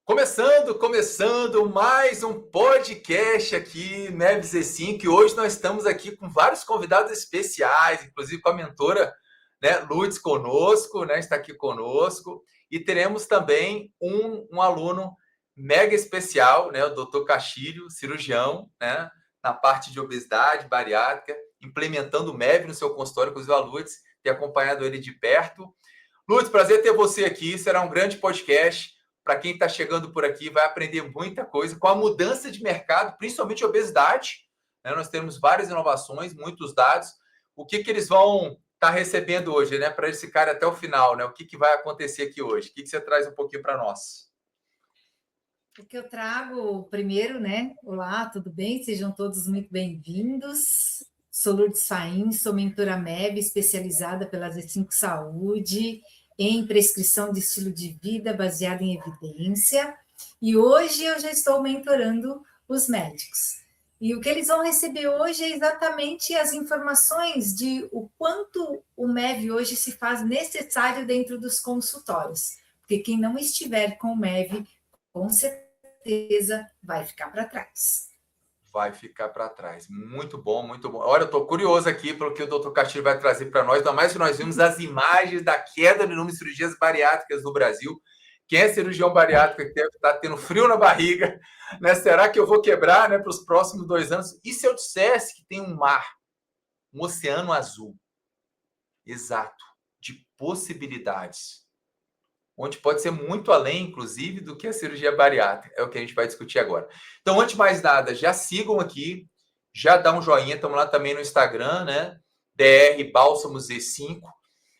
Começando mais um podcast aqui, MEV Z5, e hoje nós estamos aqui com vários convidados especiais, inclusive com a mentora, né, Lourdes conosco, né, está aqui conosco, e teremos também um aluno mega especial, né, o Dr. Castilho, cirurgião, né, na parte de obesidade bariátrica, implementando o MEV no seu consultório, inclusive a Lourdes tem acompanhado ele de perto. Lourdes, prazer ter você aqui, será um grande podcast. Para quem está chegando por aqui, vai aprender muita coisa com a mudança de mercado, principalmente obesidade. Né? Nós temos várias inovações, muitos dados. O que eles vão estar recebendo hoje, né? Para eles ficarem até o final, né? O que vai acontecer aqui hoje? O que você traz um pouquinho para nós? O que eu trago primeiro, né? Olá, tudo bem? Sejam todos muito bem-vindos. Sou Lourdes Faim, sou mentora MEB, especializada pela Z5 Saúde, em prescrição de estilo de vida baseado em evidência. E hoje eu já estou mentorando os médicos. E o que eles vão receber hoje é exatamente as informações de o quanto o MEV hoje se faz necessário dentro dos consultórios. Porque quem não estiver com o MEV, com certeza vai ficar para trás. Vai ficar para trás. Muito bom, muito bom. Olha, eu estou curioso aqui pelo que o Dr. Castilho vai trazer para nós, ainda mais que nós vimos as imagens da queda no número de cirurgias bariátricas no Brasil. Quem é cirurgião bariátrico que deve estar tendo frio na barriga, né? Será que eu vou quebrar, né, para os próximos 2 anos? E se eu dissesse que tem um mar, um oceano azul, exato, de possibilidades, onde pode ser muito além, inclusive, do que a cirurgia bariátrica. É o que a gente vai discutir agora. Então, antes de mais nada, já sigam aqui, já dá um joinha, estamos lá também no Instagram, né? DR Bálsamo Z5.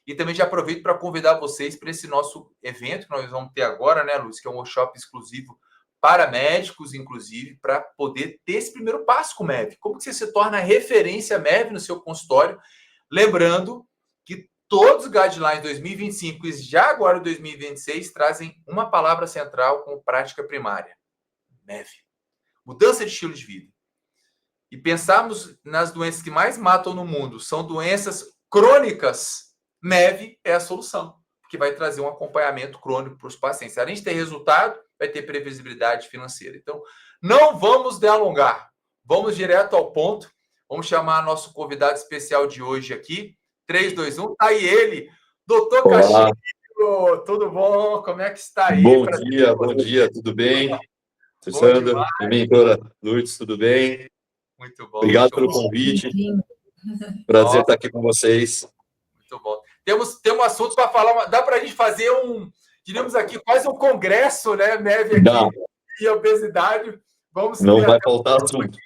E também já aproveito para convidar vocês para esse nosso evento que nós vamos ter agora, né, Lúcia? Que é um workshop exclusivo para médicos, inclusive, para poder ter esse primeiro passo com o MEV. Como que você se torna referência MEV no seu consultório? Lembrando que todos os guidelines 2025 e já agora 2026 trazem uma palavra central como prática primária: MEV. Mudança de estilo de vida. E pensarmos nas doenças que mais matam no mundo, são doenças crônicas, MEV é a solução, porque vai trazer um acompanhamento crônico para os pacientes. Além de ter resultado, vai ter previsibilidade financeira. Então, não vamos delongar, vamos direto ao ponto. Vamos chamar nosso convidado especial de hoje aqui. 3, 2, 1, tá aí ele, Dr. Castilho. Tudo bom? Como é que está aí? Bom dia, tudo bem? Sandra, minha mentora Lourdes, tudo bem? Muito bom. Obrigado pelo convite. Prazer estar aqui com vocês. Muito bom. Temos um assunto para falar, dá para a gente fazer diríamos aqui, quase um congresso, né, MEV aqui, e obesidade. Vamos Não vai faltar assunto.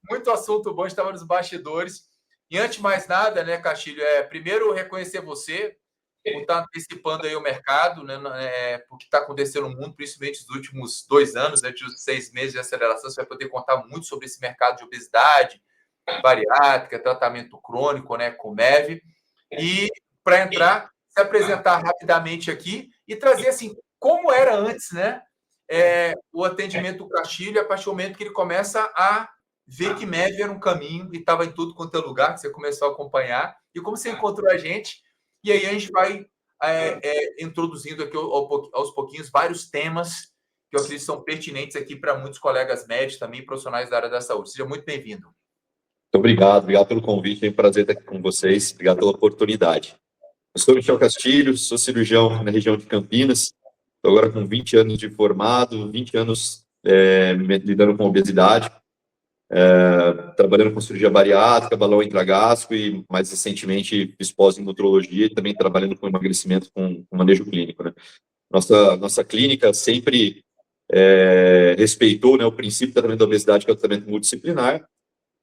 Muito assunto bom, estava nos bastidores. E antes de mais nada, né, Castilho, primeiro reconhecer você por estar antecipando aí o mercado, né, porque está acontecendo no mundo, principalmente nos últimos 2 anos, né, de 6 meses de aceleração. Você vai poder contar muito sobre esse mercado de obesidade, bariátrica, tratamento crônico, né, com MEV. E para entrar, se apresentar rapidamente aqui e trazer assim como era antes, né, o atendimento do Castilho, a partir do momento que ele começa a ver que MEV era um caminho e estava em tudo quanto é lugar, que você começou a acompanhar, e como você encontrou a gente. E aí a gente vai introduzindo aqui aos pouquinhos vários temas que eu acredito que são pertinentes aqui para muitos colegas médicos, também profissionais da área da saúde. Seja muito bem-vindo. Muito obrigado pelo convite, é um prazer estar aqui com vocês, obrigado pela oportunidade. Eu sou Michel Castilho, sou cirurgião na região de Campinas, estou agora com 20 anos de formado, 20 anos lidando com obesidade, trabalhando com cirurgia bariátrica, balão intragástrico e, mais recentemente, pós em nutrologia e também trabalhando com emagrecimento com manejo clínico, né? Nossa clínica sempre respeitou, né, o princípio do tratamento da obesidade, que é o tratamento multidisciplinar,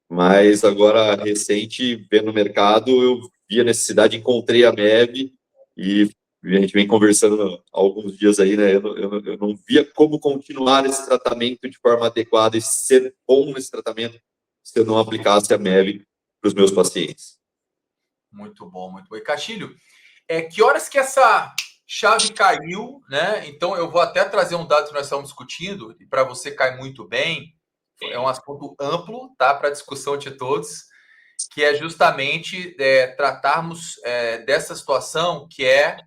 mas agora, recente, vendo no mercado, eu vi a necessidade, encontrei a MEV e a gente vem conversando há alguns dias aí, né? Eu não via como continuar esse tratamento de forma adequada e ser bom nesse tratamento se eu não aplicasse a MEV para os meus pacientes. Muito bom, muito bom. E Castilho, que horas que essa chave caiu, né? Então, eu vou até trazer um dado que nós estamos discutindo, e para você cai muito bem, é um assunto amplo, tá? Para discussão de todos, que é justamente tratarmos dessa situação que é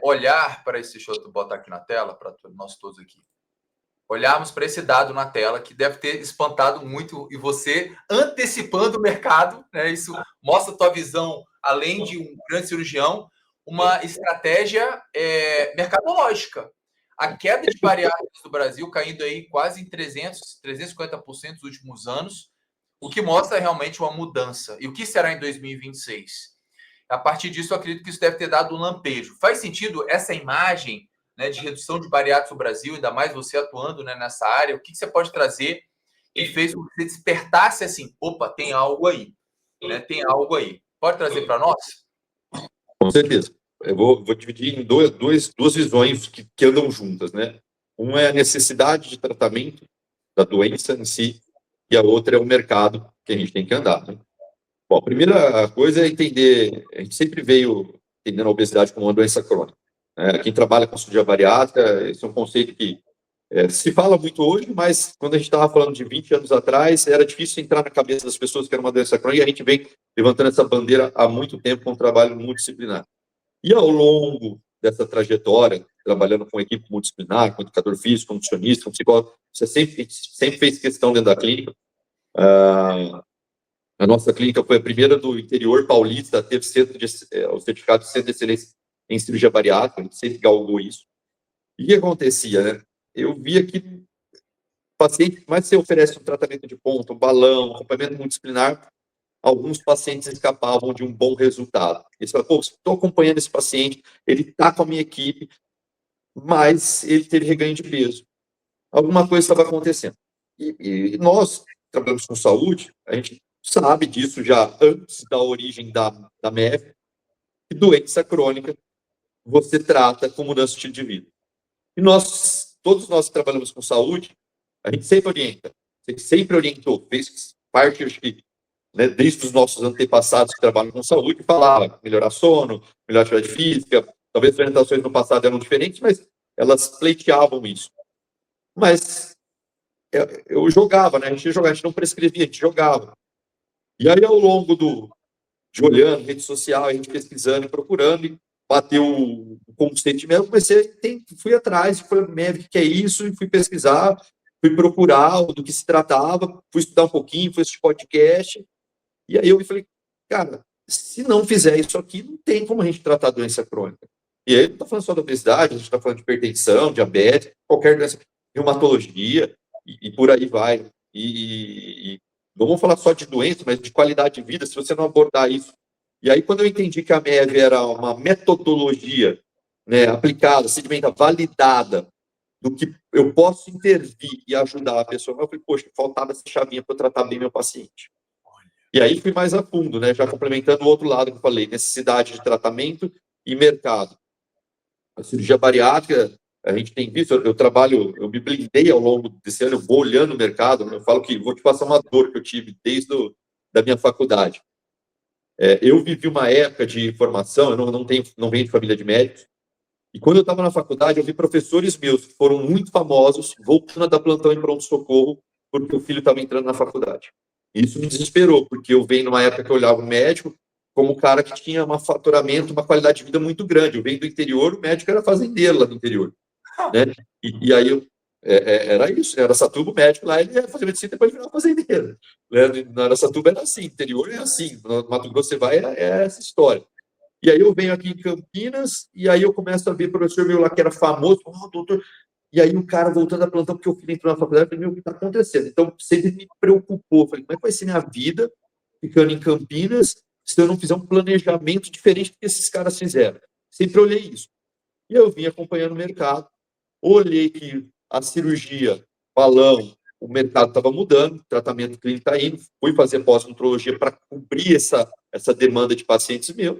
olhar para esse, deixa eu botar aqui na tela, para nós todos aqui, olharmos para esse dado na tela, que deve ter espantado muito, e você antecipando o mercado, né? Isso mostra a tua visão, além de um grande cirurgião, uma estratégia mercadológica. A queda de bariátricos do Brasil caindo aí quase em 350% nos últimos anos, o que mostra realmente uma mudança. E o que será em 2026? A partir disso, eu acredito que isso deve ter dado um lampejo. Faz sentido essa imagem, né, de redução de bariátricos no Brasil, ainda mais você atuando, né, nessa área? O que você pode trazer que fez com que você despertasse assim, opa, tem algo aí, né? Tem algo aí. Pode trazer para nós? Com certeza. Eu vou dividir em duas visões que andam juntas, né? Uma é a necessidade de tratamento da doença em si, e a outra é o mercado que a gente tem que andar, né? Bom, a primeira coisa é entender, a gente sempre veio entendendo a obesidade como uma doença crônica, né? Quem trabalha com cirurgia bariátrica, esse é um conceito que se fala muito hoje, mas quando a gente estava falando de 20 anos atrás, era difícil entrar na cabeça das pessoas que era uma doença crônica, e a gente vem levantando essa bandeira há muito tempo com um trabalho multidisciplinar. E ao longo dessa trajetória, trabalhando com equipe multidisciplinar, com educador físico, com nutricionista, com psicólogo, você sempre fez questão dentro da clínica. A nossa clínica foi a primeira do interior paulista a ter o certificado de Centro de Excelência em Cirurgia Bariátrica, a gente sempre galgou isso. E o que acontecia, né? Eu via que o paciente, mais você oferece um tratamento de ponta, um balão, um acompanhamento multidisciplinar, alguns pacientes escapavam de um bom resultado. Eles falavam, pô, estou acompanhando esse paciente, ele está com a minha equipe, mas ele teve reganho de peso. Alguma coisa estava acontecendo. E nós trabalhamos com saúde, a gente sabe disso já antes da origem da MEV, que doença crônica você trata com mudança de estilo de vida. E todos nós que trabalhamos com saúde, a gente sempre orienta, sempre orientou, fez parte, acho que, né, desde os nossos antepassados que trabalham com saúde, falava melhorar sono, melhorar atividade física, talvez as orientações no passado eram diferentes, mas elas pleiteavam isso. Mas eu jogava, né? A gente não prescrevia, a gente jogava. E aí, ao longo de olhando, rede social, a gente pesquisando e procurando, e bateu o conceito de MEV, fui atrás, foi MEV, que é isso, e fui pesquisar, fui procurar do que se tratava, fui estudar um pouquinho, fui assistir podcast, e aí eu me falei, cara, se não fizer isso aqui, não tem como a gente tratar a doença crônica. E aí não estou falando só da obesidade, a gente está falando de hipertensão, diabetes, qualquer doença, reumatologia, e por aí vai. E não vamos falar só de doença, mas de qualidade de vida, se você não abordar isso. E aí, quando eu entendi que a MEV era uma metodologia, né, aplicada, sedimentada, validada, do que eu posso intervir e ajudar a pessoa, eu falei, poxa, faltava essa chavinha para eu tratar bem meu paciente. E aí fui mais a fundo, né, já complementando o outro lado que eu falei, necessidade de tratamento e mercado. A cirurgia bariátrica, a gente tem visto, eu me blindei ao longo desse ano, eu vou olhando o mercado, né, eu falo que vou te passar uma dor que eu tive desde da minha faculdade. Eu vivi uma época de formação, eu não venho de família de médicos, e quando eu estava na faculdade, eu vi professores meus que foram muito famosos voltando a dar plantão em pronto-socorro porque o filho estava entrando na faculdade. Isso me desesperou, porque eu venho numa época que eu olhava o médico como um cara que tinha um faturamento, uma qualidade de vida muito grande. Eu venho do interior, o médico era fazendeiro lá no interior, né? E aí era isso, né? Araçatuba, o médico lá, ele ia fazer medicina e depois virar fazendeiro, né? Na Araçatuba era assim, interior é assim, no Mato Grosso você vai, é essa história. E aí eu venho aqui em Campinas, e aí eu começo a ver professor meu lá que era famoso, doutor, e aí o cara voltando a plantão, porque o filho entrou na faculdade, eu falei, meu, o que está acontecendo? Então, sempre me preocupou, eu falei, como é que vai ser minha vida ficando em Campinas se eu não fizer um planejamento diferente do que esses caras fizeram? Sempre olhei isso. E eu vim acompanhando o mercado, olhei que a cirurgia, balão, o mercado estava mudando, o tratamento clínico está indo, fui fazer pós-nutrologia para cobrir essa demanda de pacientes meus,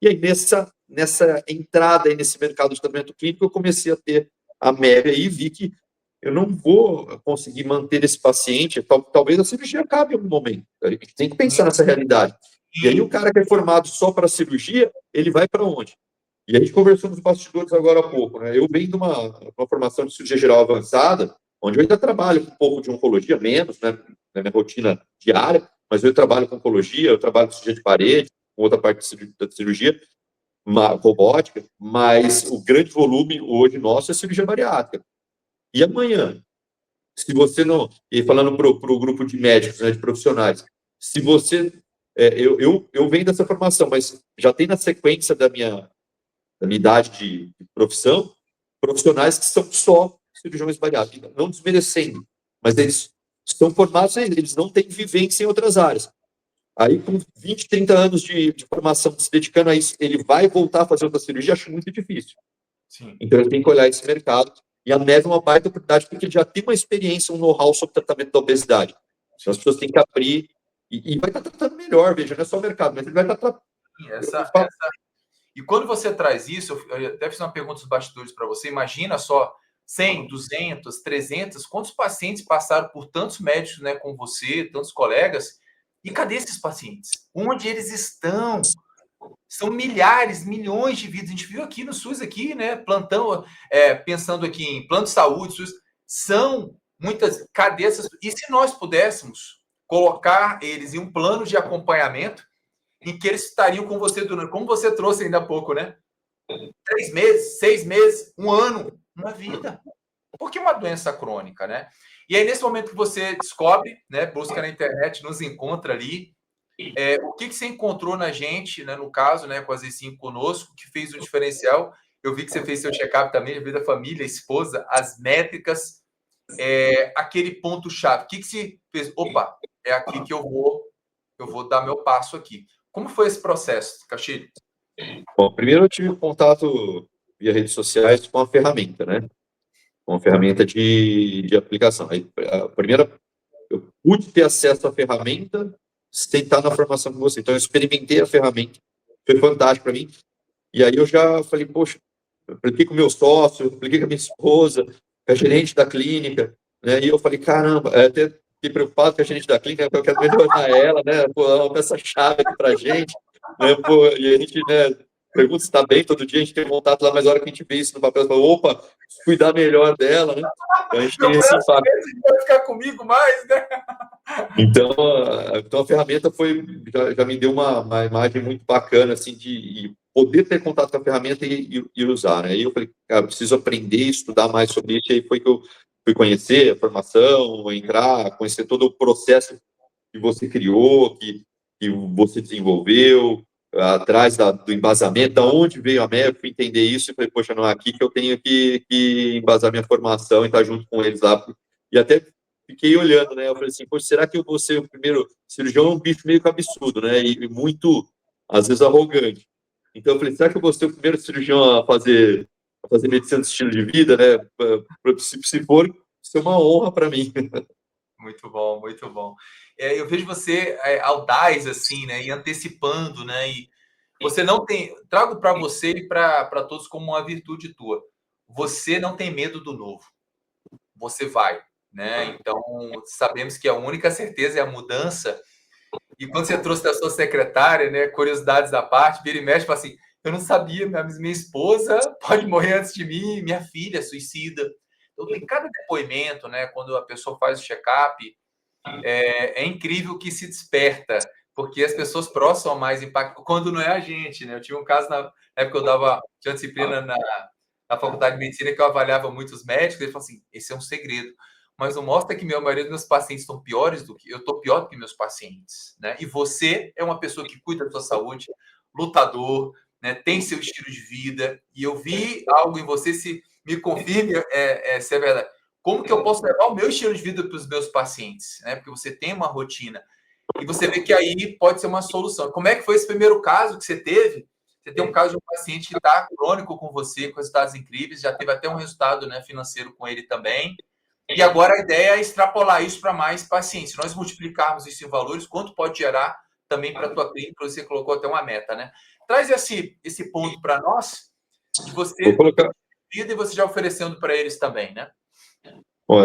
e aí nessa entrada aí nesse mercado de tratamento clínico, eu comecei a ter a MEV aí e vi que eu não vou conseguir manter esse paciente, talvez a cirurgia acabe em algum momento, a gente tem que pensar nessa realidade. E aí o cara que é formado só para cirurgia, ele vai para onde? E a gente conversou nos bastidores agora há pouco, né? Eu venho de uma formação de cirurgia geral avançada, onde eu ainda trabalho com um pouco de oncologia, menos, né, na minha rotina diária, mas eu trabalho com oncologia, eu trabalho com cirurgia de parede, com outra parte da cirurgia, robótica, mas o grande volume hoje nosso é cirurgia bariátrica. E amanhã, se você não... E falando para o grupo de médicos, né, de profissionais, se você... eu venho dessa formação, mas já tem na sequência da minha idade de profissão, profissionais que são só cirurgiões bariátricos, não desmerecendo, mas eles estão formados, eles não têm vivência em outras áreas. Aí, com 20, 30 anos de formação, se dedicando a isso, ele vai voltar a fazer outra cirurgia? Acho muito difícil. Sim. Então, ele tem que olhar esse mercado. E a MEV é uma baita oportunidade, porque ele já tem uma experiência, um know-how sobre o tratamento da obesidade. Então, as pessoas têm que abrir e vai estar tratando melhor, veja, não é só o mercado, mas ele vai estar tratando. E quando você traz isso, eu até fiz uma pergunta dos bastidores para você, imagina só 100, 200, 300, quantos pacientes passaram por tantos médicos, né, com você, tantos colegas, e cadê esses pacientes? Onde eles estão? São milhares, milhões de vidas. A gente viu aqui no SUS, aqui, né? Plantão, pensando aqui em plano de saúde, SUS, são muitas. Cadê essas? E se nós pudéssemos colocar eles em um plano de acompanhamento em que eles estariam com você durante, como você trouxe ainda há pouco, né? 3 meses, 6 meses, 1 ano, uma vida. Porque é uma doença crônica, né? E aí, nesse momento que você descobre, né, busca na internet, nos encontra ali, o que você encontrou na gente, né, no caso, né, com a Z5 conosco, que fez o diferencial? Eu vi que você fez seu check-up também, vida, família, esposa, as métricas, aquele ponto-chave. O que você fez? Opa, é aqui que eu vou dar meu passo aqui. Como foi esse processo, Castilho? Bom, primeiro eu tive contato via redes sociais com a ferramenta, né? Uma ferramenta de aplicação. Aí, a primeira, eu pude ter acesso à ferramenta sem estar na formação com você. Então, eu experimentei a ferramenta, foi fantástico para mim. E aí eu já falei, poxa, eu apliquei com o meu sócio, apliquei com a minha esposa, com a gerente da clínica, né? E eu falei, caramba, até fiquei preocupado com a gerente da clínica, porque eu quero melhorar ela, né? Pô, ela é uma peça-chave aqui para a gente, né? Pô, e a gente, né, pergunta se está bem todo dia, a gente tem contato lá, mas a hora que a gente vê isso no papel, você fala, opa, cuidar melhor dela, né? Então, a gente tem esse impacto. Vai ficar comigo mais, né? Então a ferramenta já me deu uma imagem muito bacana, assim, de poder ter contato com a ferramenta e usar, né? Aí eu falei, cara, eu preciso aprender, estudar mais sobre isso, e aí foi que eu fui conhecer a formação, conhecer todo o processo que você criou, que você desenvolveu, atrás do embasamento, da onde veio a MEV, fui entender isso e falei, poxa, não é aqui que eu tenho que embasar minha formação e estar junto com eles lá. E até fiquei olhando, né? Eu falei assim, poxa, será que eu vou ser o primeiro cirurgião? É um bicho meio absurdo, né? E muito, às vezes, arrogante. Então eu falei, será que eu vou ser o primeiro cirurgião a fazer medicina de estilo de vida, né? Se for, isso é uma honra para mim. Muito bom, muito bom. Eu vejo você audaz, assim, né? E antecipando, né? E você não tem... Trago para você e para todos como uma virtude tua. Você não tem medo do novo. Você vai, né? Então, sabemos que a única certeza é a mudança. E quando você trouxe da sua secretária, né? Curiosidades à parte, vira e mexe, fala assim, eu não sabia, minha esposa pode morrer antes de mim, minha filha suicida. Então, tem cada depoimento, né? Quando a pessoa faz o check-up, é incrível que se desperta, porque as pessoas próximas são mais impactadas, quando não é a gente, né? Eu tive um caso na época que eu tinha disciplina na faculdade de medicina que eu avaliava muitos médicos, e ele falou assim, esse é um segredo, mas não mostra que a maioria dos meus pacientes estão piores do que eu estou pior do que meus pacientes, né? E você é uma pessoa que cuida da sua saúde, lutador, né? Tem seu estilo de vida, e eu vi algo em você, se me confirme se é verdade. Como que eu posso levar o meu estilo de vida para os meus pacientes, né? Porque você tem uma rotina. E você vê que aí pode ser uma solução. Como é que foi esse primeiro caso que você teve? Você tem um caso de um paciente que está crônico com você, com resultados incríveis, já teve até um resultado, né, financeiro com ele também. E agora a ideia é extrapolar isso para mais pacientes. Se nós multiplicarmos isso em valores, quanto pode gerar também para a tua clínica? Você colocou até uma meta, né? Traz esse ponto para nós, de você Vou colocar... e você já oferecendo para eles também, né? Bom,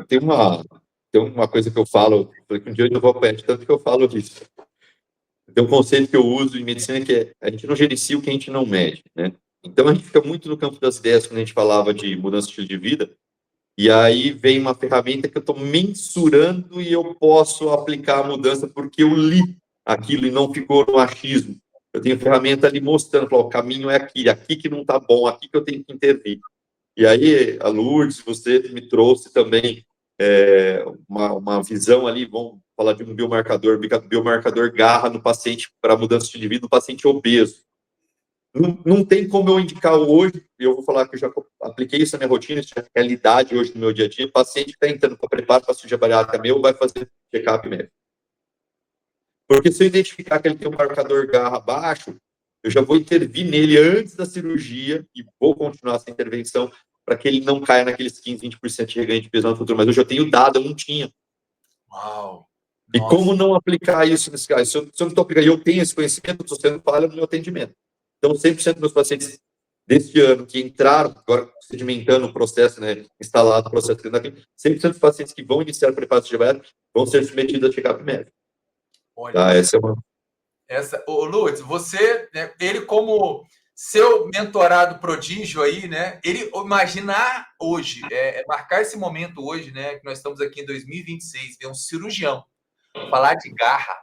tem uma coisa que eu falo, porque um dia eu vou apanhar de tanto que eu falo disso. Tem um conceito que eu uso em medicina que é a gente não gerencia o que a gente não mede, né? Então a gente fica muito no campo das ideias quando a gente falava de mudança de estilo de vida, e aí vem uma ferramenta que eu estou mensurando e eu posso aplicar a mudança porque eu li aquilo e não ficou no achismo. eu tenho ferramenta ali mostrando, o caminho é aqui que não está bom, aqui que eu tenho que intervir. E aí, a Lourdes, você me trouxe também uma visão ali, vamos falar de um biomarcador garra no paciente para mudança de vida, no paciente obeso. Não tem como eu indicar hoje, eu vou falar que eu já apliquei isso na minha rotina, isso é realidade hoje no meu dia a dia, paciente que está entrando para preparo para cirurgia bariátrica meu, vai fazer check-up médico. Porque se eu identificar que ele tem um marcador garra baixo, eu já vou intervir nele antes da cirurgia e vou continuar essa intervenção para que ele não caia naqueles 15, 20% de reganho de peso no futuro. Mas eu já tenho dado, eu não tinha. Uau! E como não aplicar isso nesse caso? Se eu não estou aplicando, eu tenho esse conhecimento, estou sendo falha no meu atendimento. Então, 100% dos meus pacientes deste ano que entraram, agora sedimentando o processo, né, instalado o processo, 100% dos pacientes que vão iniciar o preparo de bariátrica vão ser submetidos a check-up médico. Olha, tá, essa é uma... Ô, Lourdes, você, né, ele como seu mentorado prodígio aí, né? Ele imaginar hoje, marcar esse momento hoje, né? Que nós estamos aqui em 2026, ver um cirurgião falar de garra.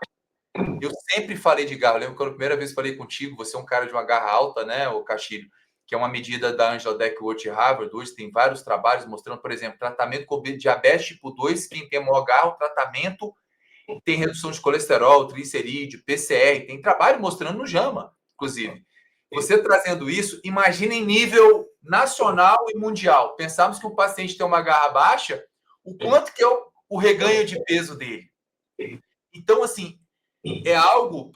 Eu sempre falei de garra. Eu lembro que a primeira vez que falei contigo, você é um cara de uma garra alta, né, o Castilho? Que é uma medida da Angela Duckworth de Harvard. Hoje tem vários trabalhos mostrando, por exemplo, tratamento com diabetes tipo 2, quem tem maior garra, o tratamento tem redução de colesterol, triglicerídeo, PCR, tem trabalho mostrando no JAMA, inclusive. Você trazendo isso, imagina em nível nacional e mundial. Pensamos que o paciente tem uma garra baixa, o quanto que é o reganho de peso dele. Então, assim,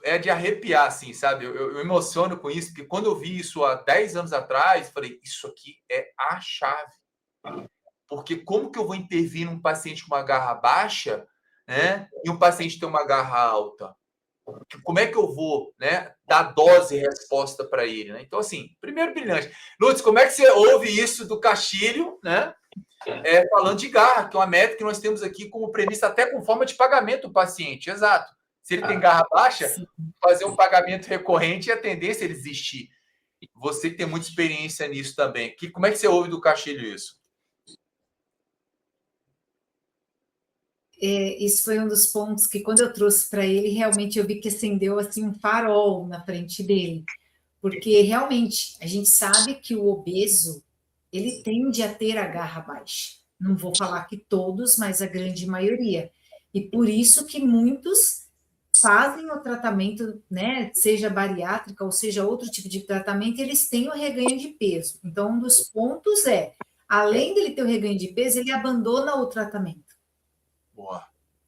é de arrepiar, assim, sabe? Eu emociono com isso, porque quando eu vi isso há 10 anos atrás, falei, isso aqui é a chave. Porque como que eu vou intervir num paciente com uma garra baixa, né? E um paciente tem uma garra alta? Como é que eu vou, né, dar dose e resposta para ele, né? Então, assim, primeiro brilhante. Lourdes, como é que você ouve isso do Castilho, né? Falando de garra, que é uma métrica que nós temos aqui como premissa, até com forma de pagamento do paciente, exato. Se ele tem garra baixa, fazer um pagamento recorrente e a tendência é ele desistir. Você que tem muita experiência nisso também. Como é que você ouve do Castilho isso? Isso foi um dos pontos que, quando eu trouxe para ele, realmente eu vi que acendeu assim um farol na frente dele, porque realmente a gente sabe que o obeso ele tende a ter a garra baixa. Não vou falar que todos, mas a grande maioria. E por isso que muitos fazem o tratamento, né, seja bariátrica ou seja outro tipo de tratamento, eles têm o reganho de peso. Então, um dos pontos além dele ter o reganho de peso, ele abandona o tratamento. Boa.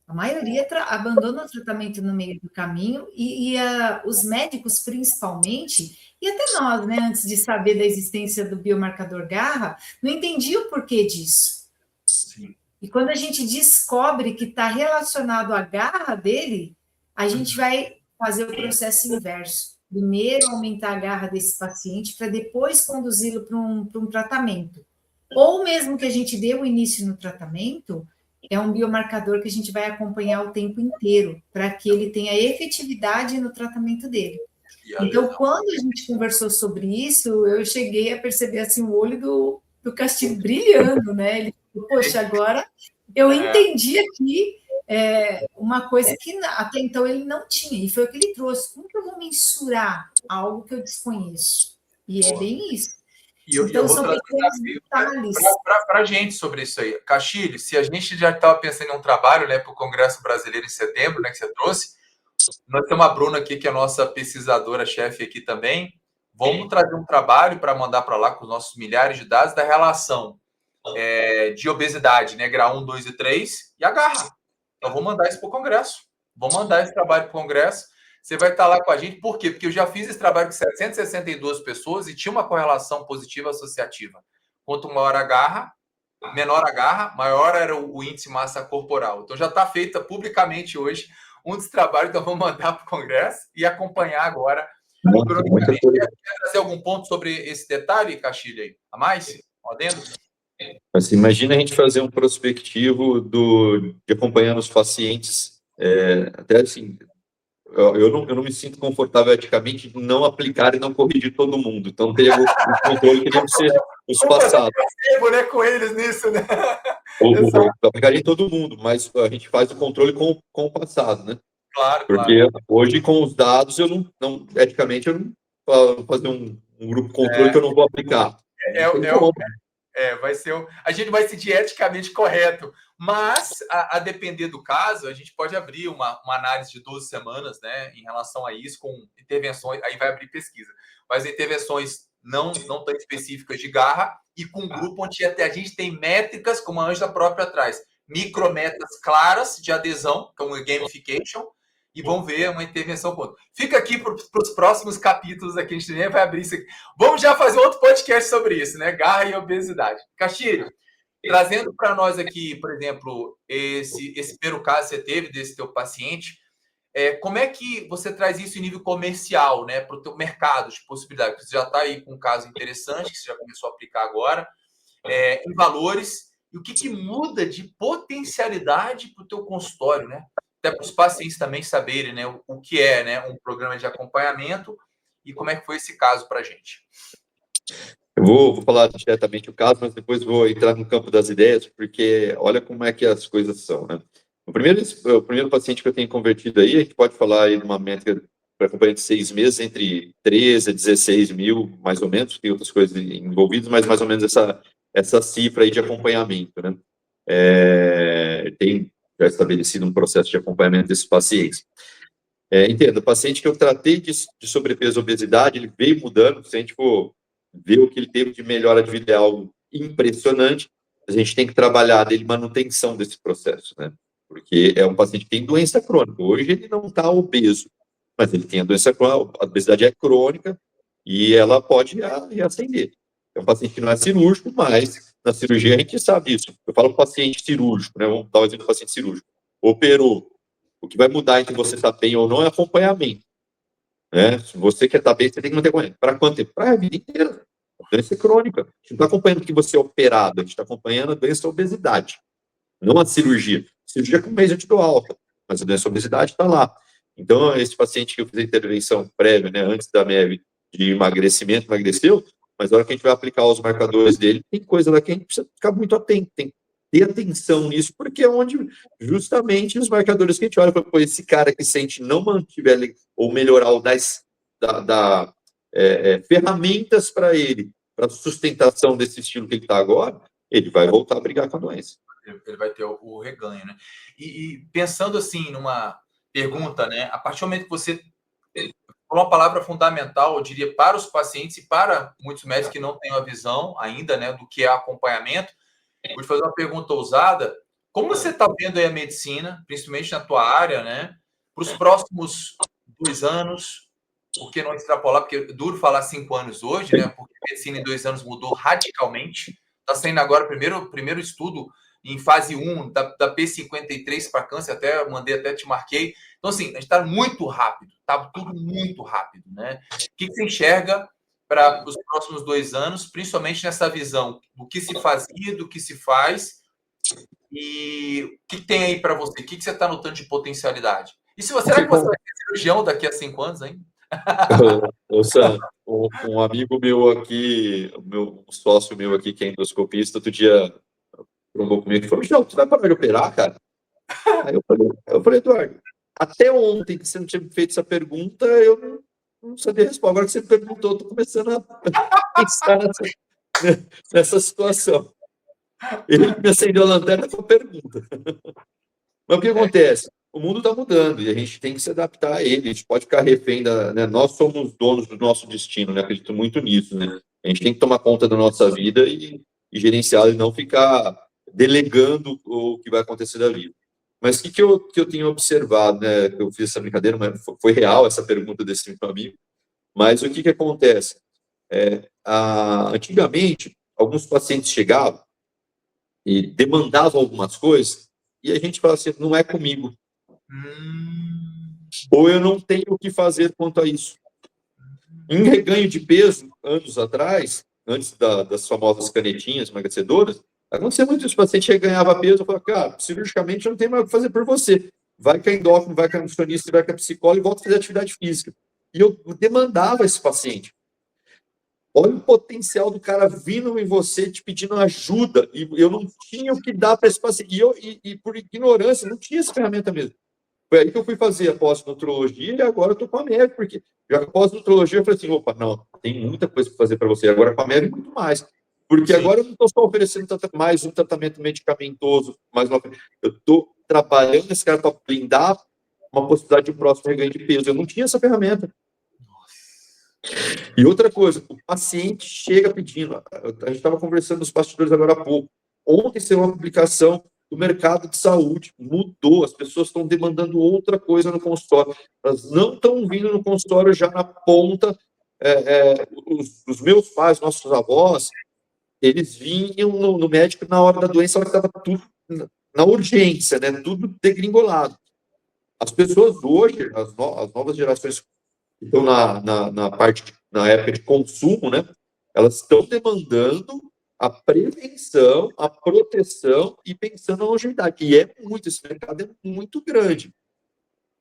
A maioria abandona o tratamento no meio do caminho e os médicos, principalmente, e até nós, né, antes de saber da existência do biomarcador garra, não entendia o porquê disso. Sim. E quando a gente descobre que está relacionado à garra dele, a gente vai fazer o processo inverso. Primeiro, aumentar a garra desse paciente para depois conduzi-lo para um tratamento. Ou mesmo que a gente dê o início no tratamento, é um biomarcador que a gente vai acompanhar o tempo inteiro, para que ele tenha efetividade no tratamento dele. Então, quando a gente conversou sobre isso, eu cheguei a perceber assim, o olho do Castilho brilhando, né? Ele falou, poxa, agora eu entendi aqui uma coisa que até então ele não tinha, e foi o que ele trouxe. Como que eu vou mensurar algo que eu desconheço? E é bem isso. E eu vou trazer um desafio para a gente sobre isso aí. Castilho, se a gente já estava pensando em um trabalho, né, para o Congresso Brasileiro em setembro, né, que você trouxe, nós temos a Bruna aqui, que é a nossa pesquisadora-chefe aqui também. Vamos trazer um trabalho para mandar para lá com os nossos milhares de dados da relação de obesidade, né, grau 1, 2 e 3, e a garra. Então, vou mandar isso para o Congresso. Vou mandar esse trabalho para o Congresso. Você vai estar lá com a gente. Por quê? Porque eu já fiz esse trabalho com 762 pessoas e tinha uma correlação positiva associativa. Quanto maior a garra, menor a garra, maior era o índice massa corporal. Então, já está feita publicamente hoje um dos trabalhos, então vamos mandar para o Congresso e acompanhar agora. Quer trazer algum ponto sobre esse detalhe, Castilho, aí? A mais? Adendo? Assim, imagina a gente fazer um prospectivo de acompanhando os pacientes, até assim, eu não me sinto confortável eticamente de não aplicar e não corrigir todo mundo. Então, teria um controle que deve ser os passados. Eu né, com eles nisso, né? Ou aplicar em todo mundo, mas a gente faz o controle com o passado, né? Claro, Porque claro. hoje, com os dados, eticamente, eu não vou fazer um grupo controle que eu não vou aplicar. É, Não tem é, como. vai ser a gente vai seguir eticamente correto, mas a depender do caso, a gente pode abrir uma análise de 12 semanas, né, em relação a isso, com intervenções, aí vai abrir pesquisa, mas intervenções não tão específicas de garra e com um grupo onde até a gente tem métricas, como a Ângela própria traz, micrometas claras de adesão, como gamification, e vão ver uma intervenção. Fica aqui para os próximos capítulos aqui, a gente nem vai abrir isso aqui. Vamos já fazer outro podcast sobre isso, né? Garra e obesidade. Castilho, trazendo para nós aqui, por exemplo, esse primeiro caso que você teve desse teu paciente, como é que você traz isso em nível comercial, né? Para o teu mercado de possibilidades? Você já está aí com um caso interessante, que você já começou a aplicar agora, em valores, e o que muda de potencialidade para o teu consultório, né? Até para os pacientes também saberem, né, o que é, né, um programa de acompanhamento e como é que foi esse caso para a gente. Eu vou falar diretamente o caso, mas depois vou entrar no campo das ideias, porque olha como é que as coisas são, né? O primeiro paciente que eu tenho convertido aí, a gente pode falar aí de uma métrica para acompanhar de 6 meses, entre 13 a 16 mil, mais ou menos, tem outras coisas envolvidas, mas mais ou menos essa cifra aí de acompanhamento, né? Tem já estabelecido um processo de acompanhamento desses pacientes. Entenda, o paciente que eu tratei de sobrepeso e obesidade, ele veio mudando, se a gente for ver o que ele teve de melhora de vida é algo impressionante, a gente tem que trabalhar dele manutenção desse processo, né? Porque é um paciente que tem doença crônica. Hoje ele não está obeso, mas ele tem a doença crônica, a obesidade é crônica e ela pode reacender. É um paciente que não é cirúrgico, mas na cirurgia a gente sabe isso. Eu falo paciente cirúrgico, né? Vamos dar um exemplo do paciente cirúrgico. Operou. O que vai mudar entre você estar bem ou não é acompanhamento. Né? Se você quer estar bem, você tem que manter acompanhamento. Para quanto tempo? Para a vida inteira. A doença é crônica. A gente não está acompanhando que você é operado, a gente está acompanhando a doença obesidade, não a cirurgia. Cirurgia com um mês eu te dou alta, mas a doença obesidade está lá. Então, esse paciente que eu fiz a intervenção prévia, né, antes da MEV, de emagrecimento, emagreceu, mas na hora que a gente vai aplicar os marcadores dele, tem coisa lá que a gente precisa ficar muito atento, tem que ter atenção nisso, porque é onde justamente os marcadores que a gente olha, pô, esse cara que sente não mantiver ou melhorar ou dar ferramentas para ele, para sustentação desse estilo que ele está agora, ele vai voltar a brigar com a doença. Ele vai ter o reganho, né? E pensando assim numa pergunta, né? A partir do momento que você falou uma palavra fundamental, eu diria, para os pacientes e para muitos médicos que não têm a visão ainda, né, do que é acompanhamento, vou te fazer uma pergunta ousada. Como você está vendo aí a medicina, principalmente na tua área, né, para os próximos 2 anos? Por que não extrapolar? Porque é duro falar 5 anos hoje, né? Porque a medicina em 2 anos mudou radicalmente. Está saindo agora o primeiro estudo em fase 1 da P53 para câncer, até te marquei. Então, assim, a gente está muito rápido, está tudo muito rápido, né? O que você enxerga para os próximos 2 anos, principalmente nessa visão do que se fazia, do que se faz, e o que tem aí para você? O que você está notando de potencialidade? E será que você vai ser cirurgião daqui a 5 anos, hein? Sam, um amigo meu aqui, um sócio meu aqui, que é endoscopista, outro dia trombou comigo e falou: Michel, tu vai parar de operar, cara? Aí eu falei, Eduardo, até ontem que você não tinha feito essa pergunta, eu não sabia responder. Agora que você perguntou, eu tô começando a pensar nessa situação. Ele me acendeu a lanterna com a pergunta. Mas o que acontece? O mundo está mudando e a gente tem que se adaptar a ele. A gente pode ficar refém né? Nós somos donos do nosso destino, né? Acredito muito nisso, né? A gente tem que tomar conta da nossa vida e gerenciá-la e não ficar delegando o que vai acontecer da vida. Mas o que eu tenho observado, né? Eu fiz essa brincadeira, mas foi real essa pergunta desse meu amigo. Mas o que acontece? Antigamente, alguns pacientes chegavam e demandavam algumas coisas e a gente fala assim, não é comigo. Ou eu não tenho o que fazer quanto a isso. Em reganho de peso, anos atrás, antes das famosas canetinhas emagrecedoras, acontecia muito isso, o paciente reganhava peso, eu falava, cara, cirurgicamente eu não tenho mais o que fazer por você. Vai com a endócrino, vai com a nutricionista, vai com a psicóloga e volta a fazer atividade física. E eu demandava esse paciente. Olha o potencial do cara vindo em você, te pedindo ajuda, e eu não tinha o que dar para esse paciente. E por ignorância, não tinha essa ferramenta mesmo. Foi aí que eu fui fazer a pós-nutrologia e agora eu tô com a MEV, porque já com a pós-nutrologia eu falei assim, opa, não, tem muita coisa para fazer para você, agora com a MEV muito mais. Porque agora eu não estou só oferecendo mais um tratamento medicamentoso, eu estou trabalhando nesse cara para blindar uma possibilidade de um próximo reganho de peso. Eu não tinha essa ferramenta. E outra coisa, o paciente chega pedindo, a gente estava conversando nos bastidores agora há pouco, ontem saiu uma publicação do mercado de saúde, mudou, as pessoas estão demandando outra coisa no consultório, elas não estão vindo no consultório já na ponta, os meus pais, nossos avós, eles vinham no médico na hora da doença, ela estava tudo na urgência, né? Tudo degringolado. As pessoas hoje, as novas gerações que estão na época de consumo, né? Elas estão demandando a prevenção, a proteção e pensando na longevidade. E esse mercado é muito grande.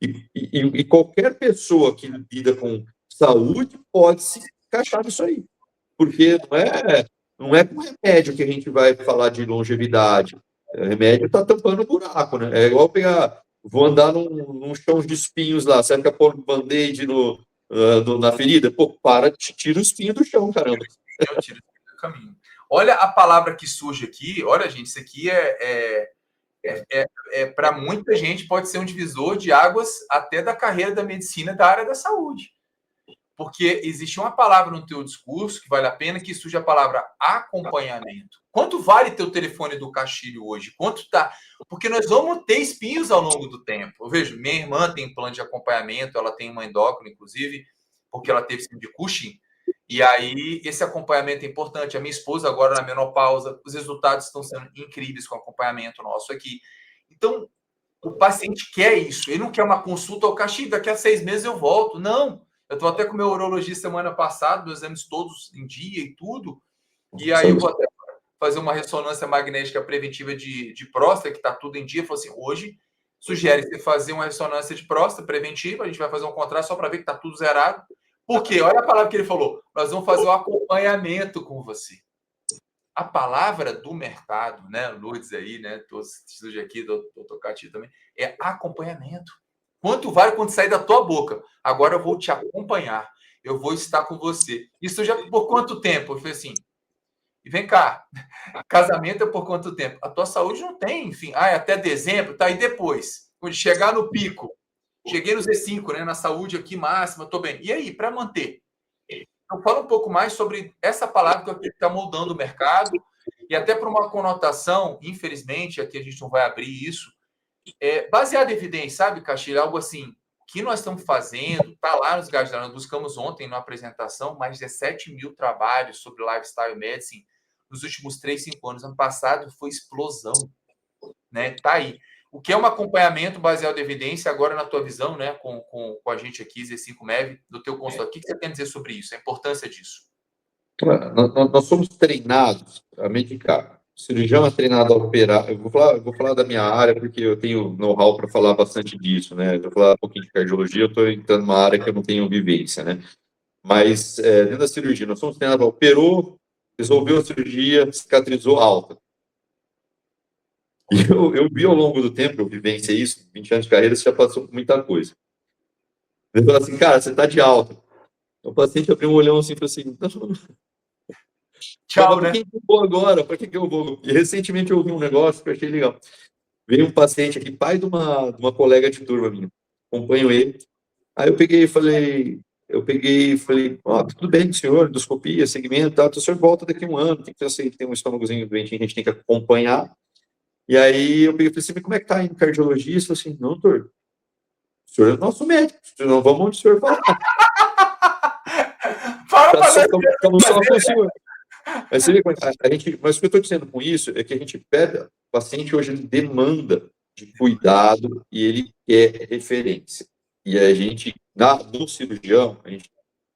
E qualquer pessoa que lida com saúde pode se encaixar nisso aí. Porque não é com remédio que a gente vai falar de longevidade. O remédio está tampando o buraco, né? É igual vou andar num chão de espinhos lá, você vai pôr um band-aid na ferida? Pô, tira o espinho do chão, caramba. Eu tiro do caminho. Olha a palavra que surge aqui, olha, gente, isso aqui para muita gente pode ser um divisor de águas até da carreira da medicina da área da saúde. Porque existe uma palavra no teu discurso que vale a pena, que surge a palavra acompanhamento. Quanto vale teu telefone do Castilho hoje? Quanto tá? Porque nós vamos ter espinhos ao longo do tempo. Eu vejo, minha irmã tem plano de acompanhamento, ela tem uma endócrina, inclusive, porque ela teve síndrome de Cushing. E aí, esse acompanhamento é importante. A minha esposa, agora na menopausa, os resultados estão sendo incríveis com o acompanhamento nosso aqui. Então, o paciente quer isso. Ele não quer uma consulta ao Castilho, daqui a 6 meses eu volto. Não. Eu estou até com o meu urologista semana passada, meus exames todos em dia e tudo. E aí eu vou até fazer uma ressonância magnética preventiva de próstata, que está tudo em dia. Falou assim, hoje sugere-se fazer uma ressonância de próstata preventiva, a gente vai fazer um contraste só para ver que está tudo zerado. Por quê? Olha a palavra que ele falou. Nós vamos fazer um acompanhamento com você. A palavra do mercado, né? Lourdes aí, né? Todos aqui, doutor Cati também, é acompanhamento. Quanto vale quando sair da tua boca? Agora eu vou te acompanhar. Eu vou estar com você. Isso já por quanto tempo? Eu falei assim, e vem cá, casamento é por quanto tempo? A tua saúde não tem, enfim. Até dezembro, tá? E depois? Quando chegar no pico, cheguei no Z5, né? Na saúde aqui máxima, tô bem. E aí, para manter? Então, fala um pouco mais sobre essa palavra que está moldando o mercado e até para uma conotação, infelizmente, aqui a gente não vai abrir isso, baseado em evidência, sabe, Castilho? Algo assim, o que nós estamos fazendo, está lá nos guidelines, nós buscamos ontem na apresentação mais de 17 mil trabalhos sobre lifestyle medicine nos últimos 3, 5 anos. Ano passado foi explosão, né? Tá aí. O que é um acompanhamento baseado em evidência, agora na tua visão, né, com a gente aqui, Z5MEV, do teu consultório, o que você tem a dizer sobre isso, a importância disso? Nós somos treinados a medicar. O cirurgião é treinado a operar. Eu vou falar da minha área, porque eu tenho know-how para falar bastante disso, né? Eu vou falar um pouquinho de cardiologia, eu estou entrando numa área que eu não tenho vivência, né? Mas, dentro da cirurgia, nós somos treinados, operou, resolveu a cirurgia, cicatrizou, alta. E eu vi ao longo do tempo, eu vivenciei isso, 20 anos de carreira, você já passou por muita coisa. Ele falou assim, cara, você está de alta. O paciente abriu um olhão assim e falou assim, tchau, né? Para que eu vou agora? Para que eu vou? E recentemente eu ouvi um negócio que eu achei legal. Veio um paciente aqui, pai de uma colega de turma minha, acompanho ele. Aí eu peguei e falei, tudo bem, senhor, endoscopia, segmento, tá, o senhor volta daqui a um ano, tem que ter um estômagozinho doente, a gente tem que acompanhar. E aí eu peguei e falei assim, como é que tá indo cardiologista? Assim, não, doutor, o senhor é nosso médico, não vamos onde o senhor vai. Estamos só com o senhor. Mas o que eu estou dizendo com isso é que a gente pega, o paciente hoje ele demanda de cuidado e ele quer referência. E a gente, no cirurgião, a gente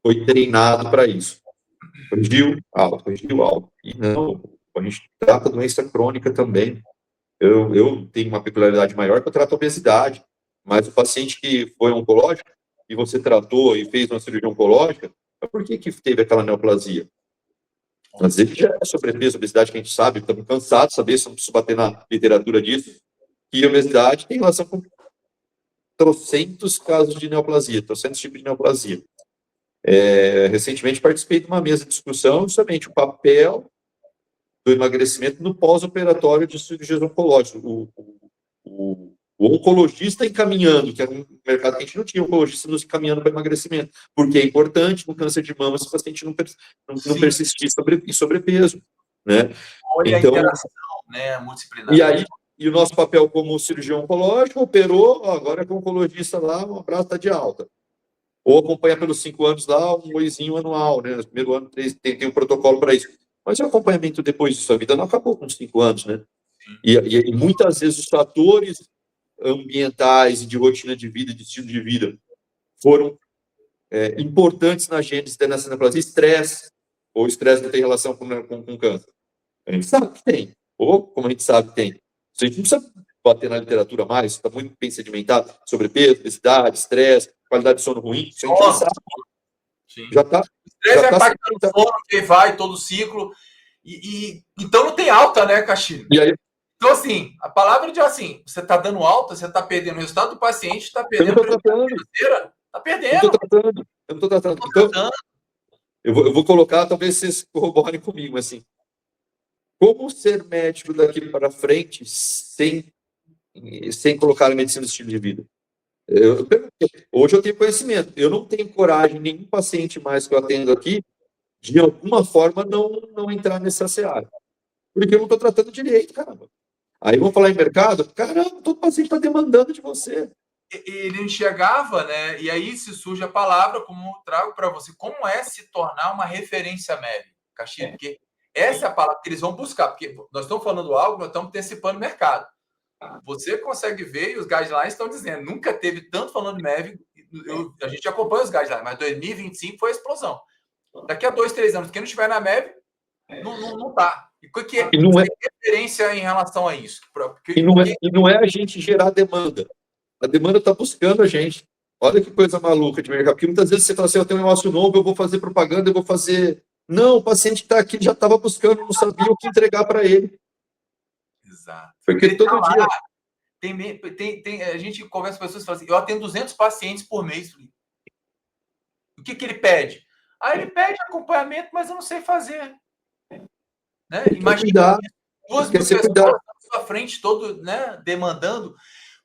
foi treinado para isso. Corrigiu alto. E não, a gente trata doença crônica também. Eu tenho uma peculiaridade maior que eu trato obesidade, mas o paciente que foi oncológico e você tratou e fez uma cirurgia oncológica, por que teve aquela neoplasia? Às vezes já é sobrepeso, obesidade que a gente sabe, estamos cansados de saber, se não preciso bater na literatura disso, que a obesidade tem relação com trocentos casos de neoplasia, trocentos tipos de neoplasia. Recentemente participei de uma mesa de discussão justamente o papel do emagrecimento no pós-operatório de cirurgias oncológicas. O oncologista encaminhando, que era um mercado que a gente não tinha, oncologista nos encaminhando para emagrecimento, porque é importante no câncer de mama se o paciente não persistir em sobrepeso, né? Olha então, a interação, né, multidisciplinar. E aí, o nosso papel como cirurgião oncológico, operou, agora é com o oncologista lá, um abraço, está de alta. Ou acompanha pelos 5 anos lá, um oizinho anual, né? No primeiro ano tem um protocolo para isso. Mas o acompanhamento depois disso, a vida não acabou com 5 anos, né? E muitas vezes os fatores ambientais e de rotina de vida, de estilo de vida, foram importantes na gênese dessa neoplasia. Estresse, ou estresse não tem relação com câncer. A gente sabe que tem, ou como a gente sabe que tem. A gente não precisa bater na literatura mais, está muito bem sedimentado, sobrepeso, obesidade, estresse, qualidade de sono ruim, isso a gente já sabe. Sim. Já está. Estresse é parte do sono, que vai todo o ciclo. Então não tem alta, né, Castilho? E aí, então, assim, a palavra de assim, você está dando alta, você está perdendo o resultado do paciente, está perdendo a financeira, está perdendo. Eu não estou tratando. Então, eu vou colocar, talvez vocês corroborem comigo, assim. Como ser médico daqui para frente sem colocar a medicina no estilo de vida? Hoje eu tenho conhecimento. Eu não tenho coragem, nenhum paciente mais que eu atendo aqui, de alguma forma não entrar nessa seara. Porque eu não estou tratando direito, caramba. Aí vamos falar em mercado, caramba, todo paciente está demandando de você. Ele enxergava, né? E aí se surge a palavra, como eu trago para você, como é se tornar uma referência médica, Castilho? Porque essa é a palavra que eles vão buscar, porque nós estamos falando algo, nós estamos antecipando o mercado. Você consegue ver, e os guidelines estão dizendo, nunca teve tanto falando de MEV, a gente acompanha os guidelines, mas 2025 foi a explosão. Daqui a 2, 3 anos, quem não estiver na MEV, não está. E o que é referência em relação a isso? E não é a gente gerar demanda. A demanda está buscando a gente. Olha que coisa maluca de mercado. Porque muitas vezes você fala assim, eu tenho um negócio novo, eu vou fazer propaganda, eu vou fazer... Não, o paciente que está aqui já estava buscando, não sabia o que entregar para ele. Exato. Porque ele todo dia... A gente conversa com pessoas e fala assim, eu atendo 200 pacientes por mês. O que ele pede? Ele pede acompanhamento, mas eu não sei fazer. Né? Imagina 2 mil pessoas na sua frente, todo, né, demandando.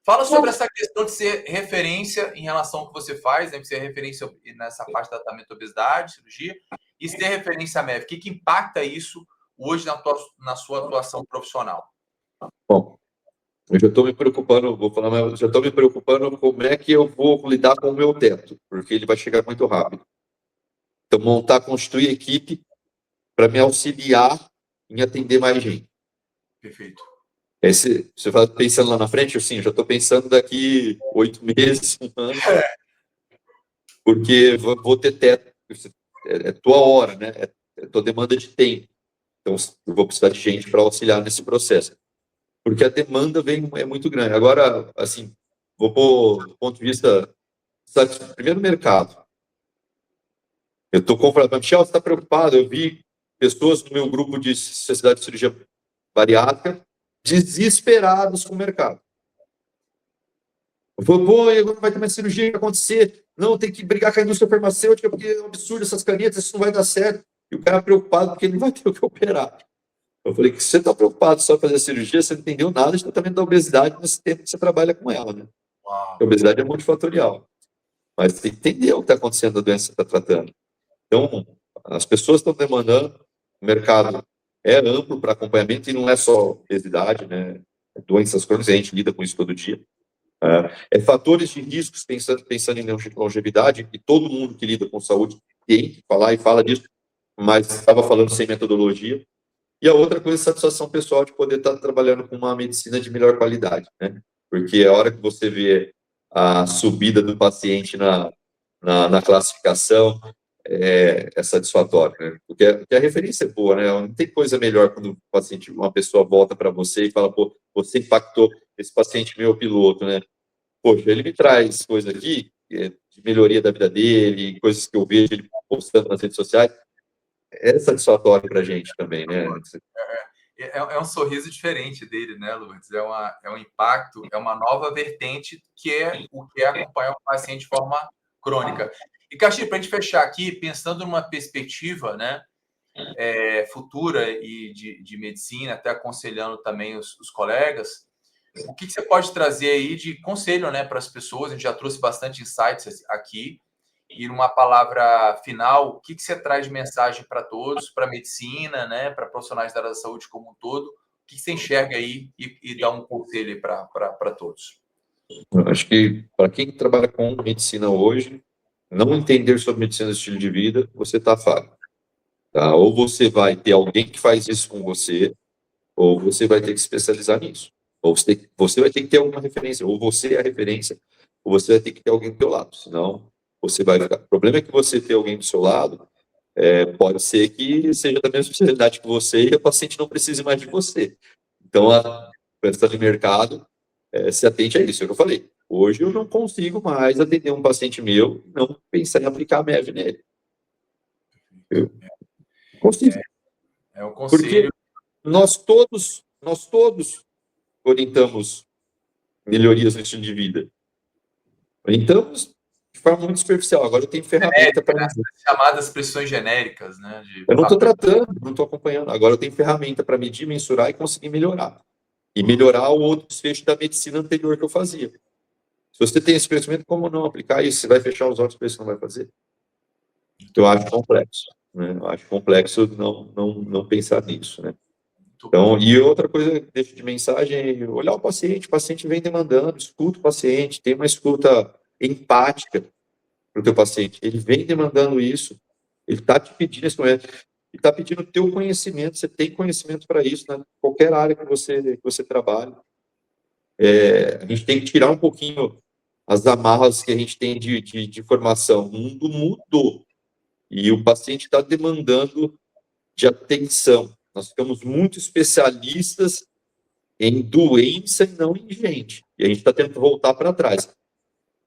Fala sobre essa questão de ser referência em relação ao que você faz, né? De ser referência nessa parte de tratamento de obesidade, cirurgia, e ser referência médica. O que impacta isso hoje na sua atuação profissional? Bom, eu já estou me preocupando, vou falar, mas já estou me preocupando como é que eu vou lidar com o meu teto, porque ele vai chegar muito rápido. Então, constituir equipe para me auxiliar em atender mais gente. Perfeito. Você está pensando lá na frente? Eu, sim, eu já estou pensando daqui 8 meses, um ano, porque vou ter teto, é tua hora, né? É tua demanda de tempo. Então, eu vou precisar de gente para auxiliar nesse processo. Porque a demanda é muito grande. Agora, assim, vou pôr do ponto de vista, primeiro mercado. Eu estou comprando, Michel, você está preocupado? Eu vi pessoas no meu grupo de Sociedade de Cirurgia Bariátrica desesperados com o mercado. Eu falei, pô, agora vai ter mais cirurgia que vai acontecer. Não, tem que brigar com a indústria farmacêutica porque é um absurdo essas canetas, isso não vai dar certo. E o cara preocupado porque ele não vai ter o que operar. Eu falei que você está preocupado só em fazer a cirurgia, você não entendeu nada de tratamento da obesidade nesse tempo que você trabalha com ela, né? A obesidade é multifatorial. Mas você entendeu o que está acontecendo da doença que você está tratando. Então, as pessoas estão demandando, o mercado é amplo para acompanhamento e não é só obesidade, né? Doenças crônicas, a gente lida com isso todo dia. Fatores de riscos, pensando em longevidade, e todo mundo que lida com saúde tem que falar e fala disso, mas estava falando sem metodologia. E a outra coisa é a satisfação pessoal de poder estar trabalhando com uma medicina de melhor qualidade, né? Porque a hora que você vê a subida do paciente na classificação, é satisfatório, né? Porque a referência é boa, né? Não tem coisa melhor quando uma pessoa volta para você e fala, pô, você impactou esse paciente meu piloto, né? Poxa, ele me traz coisa aqui de melhoria da vida dele, coisas que eu vejo ele postando nas redes sociais. É satisfatório para a gente também, né? É um sorriso diferente dele, né, Lourdes? É um impacto, é uma nova vertente que é o que é acompanhar um paciente de forma crônica. E, Castilho, para a gente fechar aqui, pensando numa perspectiva, né, futura e de medicina, até aconselhando também os colegas, o que você pode trazer aí de conselho, né, para as pessoas? A gente já trouxe bastante insights aqui. E numa palavra final, o que você traz de mensagem para todos, para a medicina, né, para profissionais da área da saúde como um todo? O que você enxerga aí e dá um conselho aí para todos? Eu acho que para quem trabalha com medicina hoje, não entender sobre medicina de estilo de vida, você está falho. Tá? Ou você vai ter alguém que faz isso com você, ou você vai ter que se especializar nisso. Ou você vai ter que ter alguma referência, ou você é a referência, ou você vai ter que ter alguém do seu lado, senão você vai ficar. O problema é que você ter alguém do seu lado, pode ser que seja da mesma especialidade que você e o paciente não precise mais de você. Então, a questão de mercado, se atente a isso, é o que eu falei. Hoje eu não consigo mais atender um paciente meu e não pensar em aplicar a MEV nele. Eu consigo. É um Porque conselho. nós todos orientamos melhorias no estilo de vida. Orientamos de forma muito superficial. Agora eu tenho ferramenta para medir. Chamadas pressões genéricas, né? Eu não estou tratando, não estou acompanhando. Agora eu tenho ferramenta para medir, mensurar e conseguir melhorar. E melhorar o outro desfecho da medicina anterior que eu fazia. Se você tem esse conhecimento, como não aplicar isso? Você vai fechar os olhos para isso que não vai fazer? Eu acho complexo. Né? Eu acho complexo não pensar nisso, né? Então, e outra coisa que deixo de mensagem é olhar o paciente vem demandando, escuta o paciente, tem uma escuta empática para o teu paciente, ele vem demandando isso, ele está te pedindo esse momento, ele está pedindo o teu conhecimento, você tem conhecimento para isso, né? Qualquer área que você trabalha. A gente tem que tirar um pouquinho as amarras que a gente tem de formação. O mundo mudou e o paciente está demandando de atenção. Nós ficamos muito especialistas em doença e não em gente. E a gente está tendo que voltar para trás.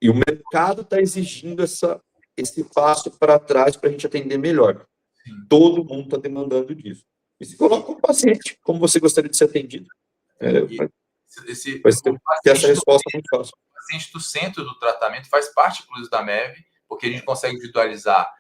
E o mercado está exigindo esse passo para trás para a gente atender melhor. Todo mundo está demandando disso. E se coloca o paciente, como você gostaria de ser atendido. Vai ter essa resposta muito fácil. O paciente do centro do tratamento faz parte, inclusive, da MEV, porque a gente consegue individualizar.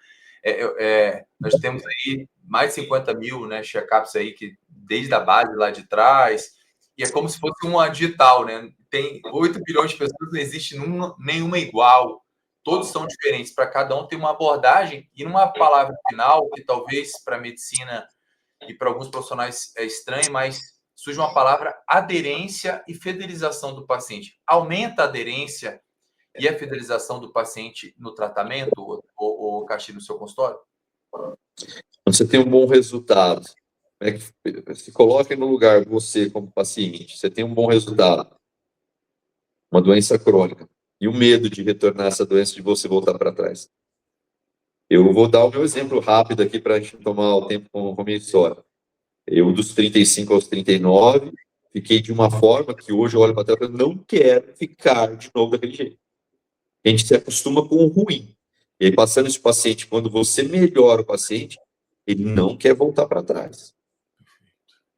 Nós temos aí mais de 50 mil, né, check-ups aí, que desde a base lá de trás, e é como se fosse uma digital, né? Tem 8 bilhões de pessoas, não existe nenhuma igual, todos são diferentes, para cada um tem uma abordagem, e numa palavra final, que talvez para a medicina e para alguns profissionais é estranho, mas surge uma palavra: aderência e fidelização do paciente. Aumenta a aderência e a fidelização do paciente no tratamento, ou Castilho, no seu consultório? Quando você tem um bom resultado, se coloque no lugar, você como paciente, você tem um bom resultado, uma doença crônica, e o medo de retornar essa doença, de você voltar para trás. Eu vou dar o meu exemplo rápido aqui para a gente tomar o tempo com a minha história. Eu, dos 35 aos 39, fiquei de uma forma que hoje eu olho para trás e não quero ficar de novo daquele jeito. A gente se acostuma com o ruim. E aí, passando esse paciente, quando você melhora o paciente, ele não quer voltar para trás.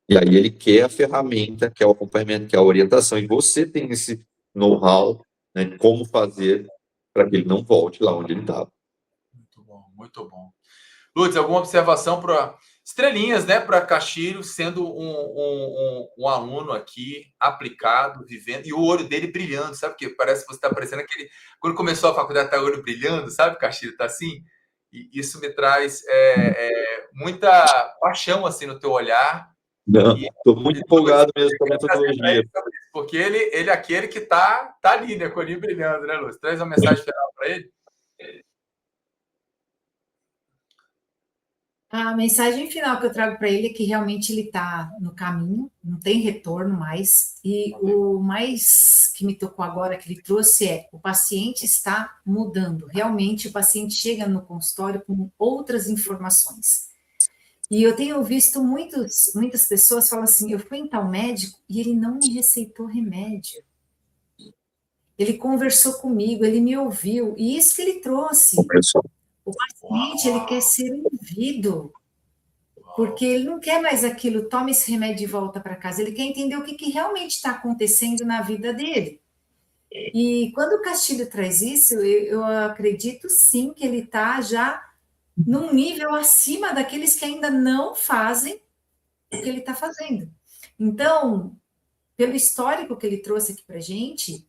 E aí ele quer a ferramenta, quer o acompanhamento, quer a orientação. E você tem esse know-how, né, como fazer para que ele não volte lá onde ele estava. Muito bom, muito bom. Lourdes, alguma observação para estrelinhas, né, para Castilho, sendo um aluno aqui, aplicado, vivendo, e o olho dele brilhando, sabe? Porque parece que você está parecendo aquele... Quando começou a faculdade, está o olho brilhando, sabe, Castilho? Está assim? E isso me traz muita paixão, assim, no teu olhar. Estou muito empolgado mesmo com a metodologia. Porque ele é aquele que está ali, né, com o olhinho brilhando, né, Lourdes? Traz uma mensagem final para ele. A mensagem final que eu trago para ele é que realmente ele está no caminho, não tem retorno mais. E o mais que me tocou agora, que ele trouxe, é: o paciente está mudando. Realmente, o paciente chega no consultório com outras informações. E eu tenho visto muitas pessoas falam assim: eu fui em tal médico e ele não me receitou remédio. Ele conversou comigo, ele me ouviu. E isso que ele trouxe. O paciente, ele quer ser ouvido. porque ele não quer mais aquilo, toma esse remédio e volta para casa, ele quer entender o que realmente está acontecendo na vida dele. E quando o Castilho traz isso, eu acredito sim que ele está já num nível acima daqueles que ainda não fazem o que ele está fazendo. Então, pelo histórico que ele trouxe aqui para a gente,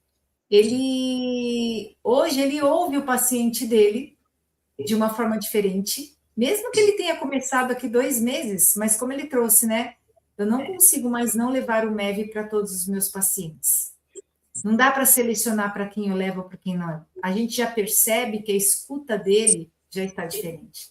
hoje ele ouve o paciente dele de uma forma diferente, mesmo que ele tenha começado aqui 2 meses, mas como ele trouxe, né? Eu não consigo mais não levar o MEV para todos os meus pacientes. Não dá para selecionar para quem eu levo ou para quem não. A gente já percebe que a escuta dele já está diferente.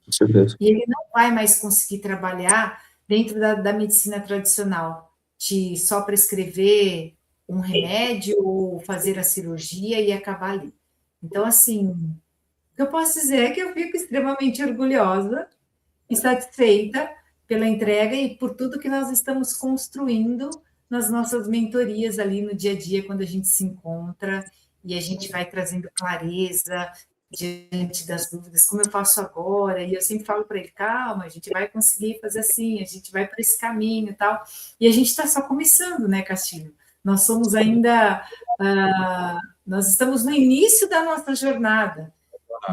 Com certeza. E ele não vai mais conseguir trabalhar dentro da medicina tradicional, de só prescrever um remédio ou fazer a cirurgia e acabar ali. Então, assim, o que eu posso dizer é que eu fico extremamente orgulhosa e satisfeita pela entrega e por tudo que nós estamos construindo nas nossas mentorias ali no dia a dia, quando a gente se encontra e a gente vai trazendo clareza diante das dúvidas, como eu faço agora, e eu sempre falo para ele, calma, a gente vai conseguir fazer assim, a gente vai por esse caminho e tal, e a gente está só começando, né, Castilho? Nós somos ainda, nós estamos no início da nossa jornada,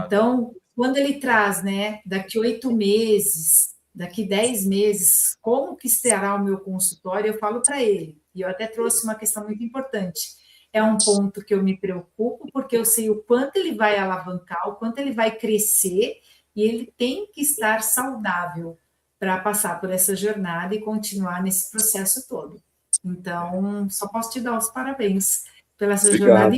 então, quando ele traz, né, daqui 8 meses, daqui 10 meses, como que será o meu consultório, eu falo para ele, e eu até trouxe uma questão muito importante, é um ponto que eu me preocupo, porque eu sei o quanto ele vai alavancar, o quanto ele vai crescer, e ele tem que estar saudável para passar por essa jornada e continuar nesse processo todo. Então, só posso te dar os parabéns pela sua jornada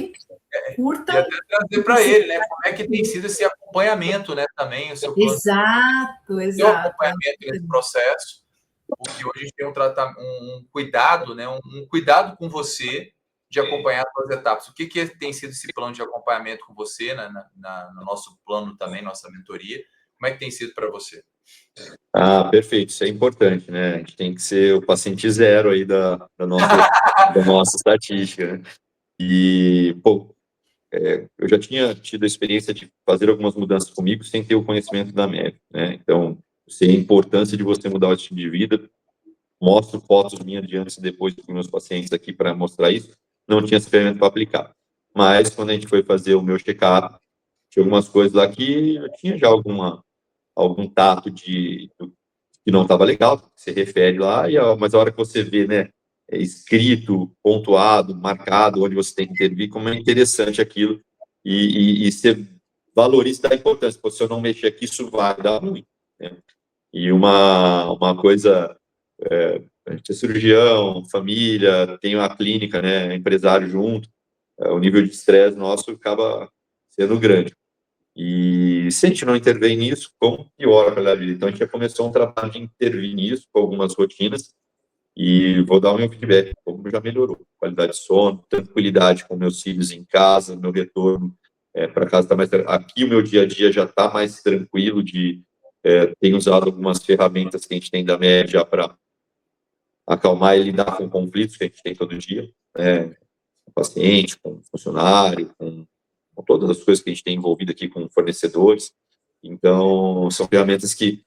curta. E até trazer para ele, né? Como é que tem sido esse acompanhamento, né? Também o seu plano. Exato. Seu acompanhamento nesse processo, porque hoje a gente tem um cuidado, né? Um cuidado com você de acompanhar as suas etapas. O que tem sido esse plano de acompanhamento com você, no nosso plano também, nossa mentoria? Como é que tem sido para você? Perfeito, isso é importante, né? A gente tem que ser o paciente zero aí da nossa estatística, né? E, pô, eu já tinha tido a experiência de fazer algumas mudanças comigo sem ter o conhecimento da MEV, né? Então, sei a importância de você mudar o estilo de vida. Mostro fotos minhas de antes e depois dos meus pacientes aqui para mostrar isso. Não tinha essa ferramenta para aplicar. Mas, quando a gente foi fazer o meu check-up, tinha algumas coisas lá que eu tinha já algum tato que não estava legal, que se refere lá, mas a hora que você vê, né, escrito, pontuado, marcado, onde você tem que intervir, como é interessante aquilo, e você valoriza a importância, porque se eu não mexer aqui, isso vai dar ruim, né? E uma coisa, a gente é cirurgião, família, tem uma clínica, né, empresário junto, o nível de estresse nosso acaba sendo grande. E se a gente não intervém nisso, como piora a qualidade de vida? Então, a gente já começou um trabalho de intervir nisso, com algumas rotinas, e vou dar o meu feedback, como já melhorou. Qualidade de sono, tranquilidade com meus filhos em casa, meu retorno para casa está mais... Aqui o meu dia a dia já está mais tranquilo, tenho usado algumas ferramentas que a gente tem da média para acalmar e lidar com conflitos que a gente tem todo dia, com o paciente, com o funcionário, com todas as coisas que a gente tem envolvido aqui com fornecedores. Então, são ferramentas que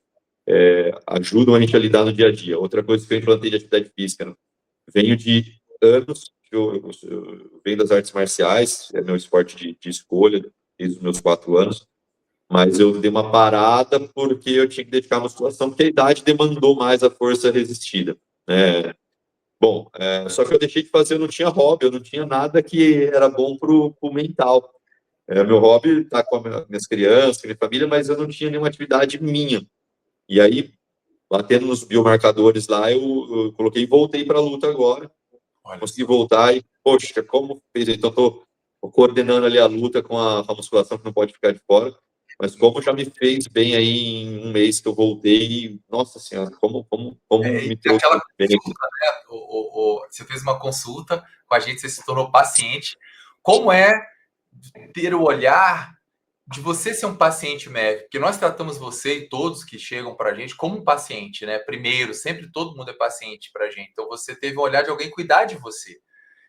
ajudam a gente a lidar no dia a dia. Outra coisa que eu implantei de atividade física, né? Venho de anos, eu venho das artes marciais, é meu esporte de escolha, desde os meus 4 anos, mas eu dei uma parada porque eu tinha que dedicar a musculação, porque a idade demandou mais a força resistida, né? Bom, só que eu deixei de fazer, eu não tinha hobby, eu não tinha nada que era bom pro mental. Meu hobby tá com as minhas crianças, com a minha família, mas eu não tinha nenhuma atividade minha. E aí, batendo nos biomarcadores lá, eu coloquei e voltei para a luta agora. Consegui voltar e, poxa, como fez? Então, estou coordenando ali a luta com a musculação, que não pode ficar de fora. Mas como já me fez bem aí em um mês que eu voltei, nossa senhora, como me trouxe aquela bem. consulta, né? Você fez uma consulta com a gente, você se tornou paciente. Como é ter o olhar de você ser um paciente médico? Porque nós tratamos você e todos que chegam para a gente como um paciente, né? Primeiro, sempre todo mundo é paciente para a gente. Então, você teve o olhar de alguém cuidar de você.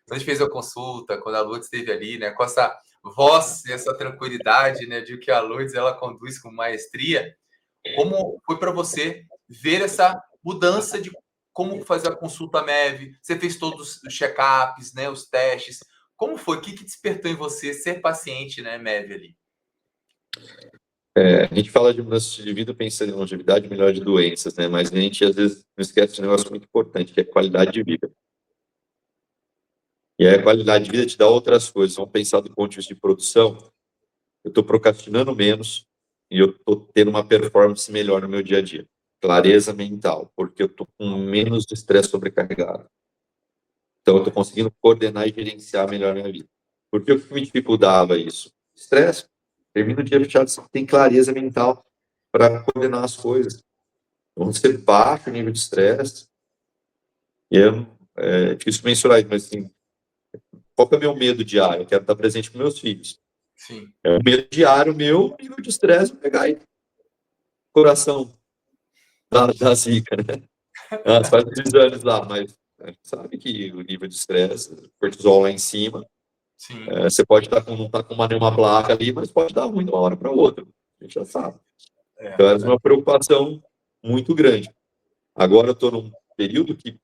Quando a gente fez a consulta, quando a Lourdes esteve ali, né? Com essa voz e essa tranquilidade, né? De que a Lourdes, ela conduz com maestria. Como foi para você ver essa mudança de como fazer a consulta MEV? Você fez todos os check-ups, né, os testes. Como foi? O que despertou em você ser paciente, né, MEV ali? A gente fala de mudança de vida pensando em longevidade e melhor de doenças, né? Mas a gente às vezes não esquece de um negócio muito importante, que é qualidade de vida. E aí a qualidade de vida te dá outras coisas. Vamos pensar do ponto de vista de produção. Eu estou procrastinando menos e eu estou tendo uma performance melhor no meu dia a dia. Clareza mental, porque eu estou com menos estresse sobrecarregado. Então, eu estou conseguindo coordenar e gerenciar melhor a minha vida. Porque o que me dificultava isso? Estresse. Termina o dia fechado, você tem clareza mental para coordenar as coisas. Então, você baixa o nível de estresse e é difícil mensurar isso, mas assim, qual que é o meu medo diário? Eu quero estar presente com meus filhos. Sim. É o medo diário meu, nível de estresse, pegar e coração da zica, né? Faz os exames lá, mas a gente sabe que o nível de estresse, cortisol lá em cima, Sim. você pode não estar com nenhuma placa ali, mas pode dar ruim de uma hora para outra. A gente já sabe. Então, é uma preocupação muito grande. Agora eu estou num período que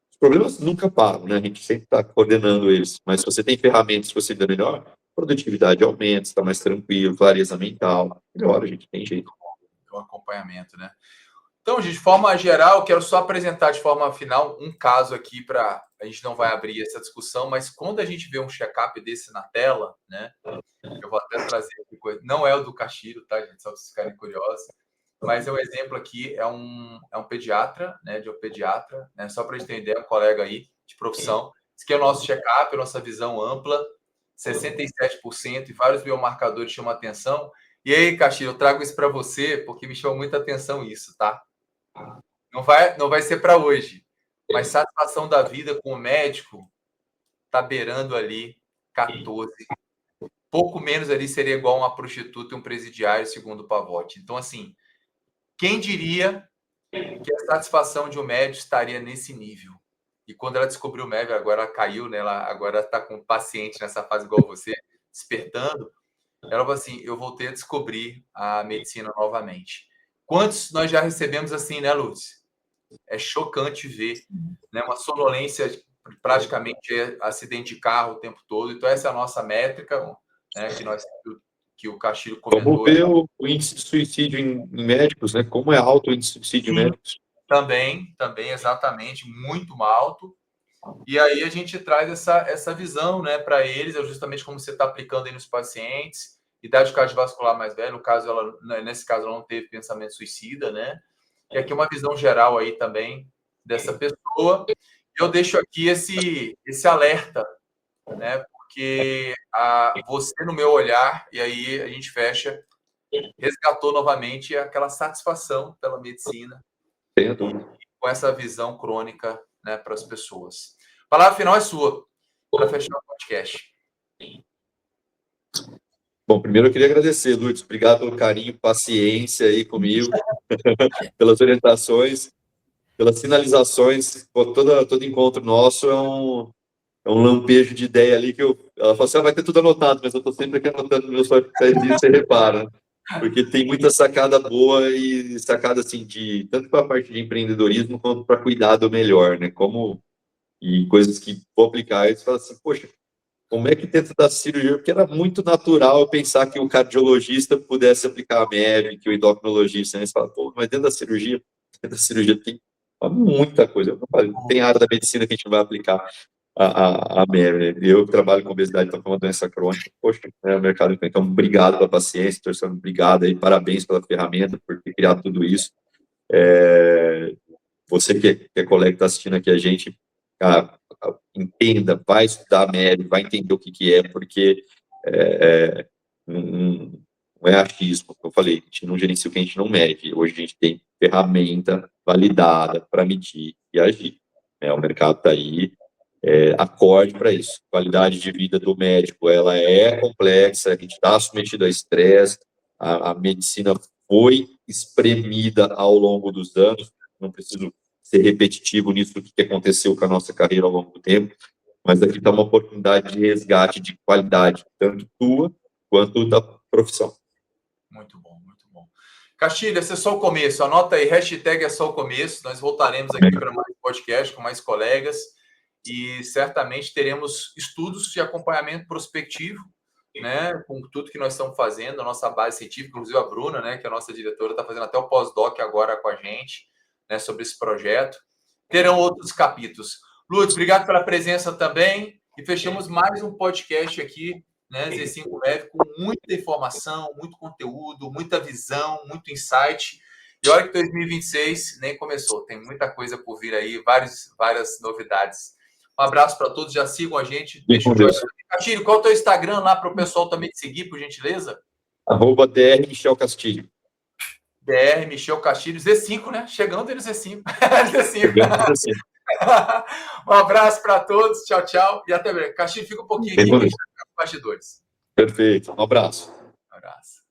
os problemas nunca param, né? A gente sempre está coordenando eles. Mas se você tem ferramentas que você dá melhor, produtividade aumenta, está mais tranquilo, clareza mental. Melhor, a gente tem jeito. O acompanhamento, né? Então, de forma geral, eu quero só apresentar de forma final um caso aqui para a gente não vai abrir essa discussão, mas quando a gente vê um check-up desse na tela, né? Eu vou até trazer aqui coisa. Não é o do Castilho, tá, gente? Só para vocês ficarem curiosos. Mas é um exemplo aqui, é um pediatra, né? De um pediatra, né? Só para entender, um colega aí de profissão. Esse aqui é o nosso check-up, a nossa visão ampla, 67% e vários biomarcadores chamam atenção. E aí, Castilho, eu trago isso para você porque me chamou muita atenção isso, tá? Não vai ser para hoje, mas satisfação da vida com o médico tá beirando ali 14. Pouco menos ali seria igual uma prostituta e um presidiário, segundo o Pavotti. Então, assim, quem diria que a satisfação de um médico estaria nesse nível? E quando ela descobriu o MEV, agora ela caiu, né? Ela agora está com um paciente nessa fase igual você, despertando. Ela falou assim, eu voltei a descobrir a medicina novamente. Quantos nós já recebemos assim, né, Lúcia? É chocante ver, né? Uma sonolência, praticamente acidente de carro o tempo todo. Então, essa é a nossa métrica, né? Que o Castilho comentou. Vamos ver o índice de suicídio em médicos, né? Como é alto o índice de suicídio em médicos. Também, exatamente, muito alto. E aí a gente traz essa visão, né, para eles, é justamente como você está aplicando aí nos pacientes, idade cardiovascular mais velha, no caso nesse caso ela não teve pensamento suicida, né? E aqui uma visão geral aí também dessa pessoa. Eu deixo aqui esse alerta, né? Porque você no meu olhar, e aí a gente fecha, resgatou novamente aquela satisfação pela medicina com essa visão crônica, né, para as pessoas. A palavra final é sua, para fechar o podcast. Bom, primeiro eu queria agradecer, Lourdes. Obrigado pelo carinho, paciência aí comigo, pelas orientações, pelas sinalizações. Pô, todo encontro nosso é um lampejo de ideia ali que ela falou assim, vai ter tudo anotado, mas eu estou sempre aqui anotando meus papéis e você repara, né? Porque tem muita sacada boa e sacada assim tanto para a parte de empreendedorismo quanto para cuidado melhor, né? E coisas que vou aplicar, e você fala assim, poxa, como é que dentro da cirurgia, porque era muito natural eu pensar que o cardiologista pudesse aplicar a MEV, que o endocrinologista, né? Você fala, pô, mas dentro da cirurgia tem muita coisa. Tem área da medicina que a gente não vai aplicar a MEV, né? Eu que trabalho com obesidade, estou com uma doença crônica, poxa, o mercado. Então, obrigado pela paciência, torcendo, obrigado aí, parabéns pela ferramenta, por ter criado tudo isso. Você que é colega que está assistindo aqui a gente, entenda, vai estudar MEV, vai entender o que é, porque não é achismo, como eu falei, a gente não gerencia o que a gente não mede. Hoje a gente tem ferramenta validada para medir e agir. O mercado está aí, acorde para isso. A qualidade de vida do médico, ela é complexa, a gente está submetido a estresse, a medicina foi espremida ao longo dos anos, não preciso ser repetitivo nisso do que aconteceu com a nossa carreira ao longo do tempo, mas aqui está uma oportunidade de resgate de qualidade, tanto tua quanto da profissão. Muito bom, muito bom. Castilho, esse é só o começo. Anota aí, hashtag é só o começo. Nós voltaremos aqui para mais podcast com mais colegas e certamente teremos estudos de acompanhamento prospectivo, né, com tudo que nós estamos fazendo, a nossa base científica, inclusive a Bruna, né, que é a nossa diretora, está fazendo até o pós-doc agora com a gente, né, sobre esse projeto. Terão outros capítulos. Lutz, obrigado pela presença também e fechamos mais um podcast aqui, né, Z5 Leve, com muita informação, muito conteúdo, muita visão, muito insight. E olha que 2026 nem começou, tem muita coisa por vir aí, várias novidades. Um abraço para todos, já sigam a gente. Deixa o joinha. Castilho, qual é o teu Instagram lá para o pessoal também te seguir, por gentileza? @DR Michel Castilho. DR Michel Castilho, Z5, né? Chegando ele Z5. Z5. Um abraço para todos, tchau, tchau. E até breve. Castilho, fica um pouquinho aqui, que a gente vai para os bastidores. Perfeito, um abraço. Um abraço.